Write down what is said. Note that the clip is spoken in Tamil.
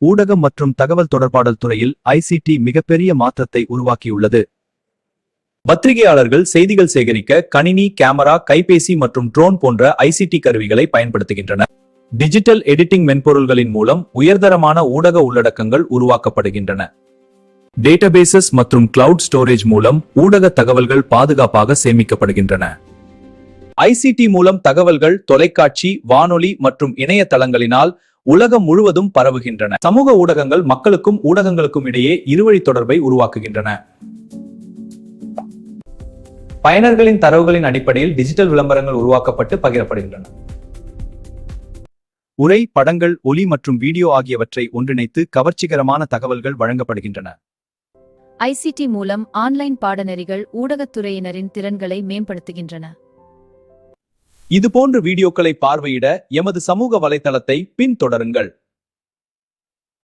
ஊடகம் மற்றும் தகவல் தொடர்பாடல் துறையில் ஐசிடி மிகப்பெரிய மாற்றத்தை உருவாக்கியுள்ளது. பத்திரிகையாளர்கள் செய்திகள் சேகரிக்க கணினி, கேமரா, கைபேசி மற்றும் ட்ரோன் போன்ற ஐசிடி கருவிகளை பயன்படுத்துகின்றனர். டிஜிட்டல் எடிட்டிங் மென்பொருள்களின் மூலம் உயர்தரமான ஊடக உள்ளடக்கங்கள் உருவாக்கப்படுகின்றன. டேட்டாபேசஸ் மற்றும் கிளவுட் ஸ்டோரேஜ் மூலம் ஊடக தகவல்கள் பாதுகாப்பாக சேமிக்கப்படுகின்றன. ஐசிடி மூலம் தகவல்கள் தொலைக்காட்சி, வானொலி மற்றும் இணையதளங்களினால் உலகம் முழுவதும் பரவுகின்றன. சமூக ஊடகங்கள் மக்களுக்கும் ஊடகங்களுக்கும் இடையே இருவழி தொடர்பை உருவாக்குகின்றன. பயனர்களின் தரவுகளின் அடிப்படையில் டிஜிட்டல் விளம்பரங்கள் உருவாக்கப்பட்டு பகிரப்படுகின்றன. உரை, படங்கள், ஒலி மற்றும் வீடியோ ஆகியவற்றை ஒன்றிணைத்து கவர்ச்சிகரமான தகவல்கள் வழங்கப்படுகின்றன. ஐசிடி மூலம் ஆன்லைன் பாடநெறிகள் ஊடகத்துறையினரின் திறன்களை மேம்படுத்துகின்றன. இதுபோன்ற வீடியோக்களை பார்வையிட எமது சமூக வலைத்தளத்தை பின்தொடருங்கள்.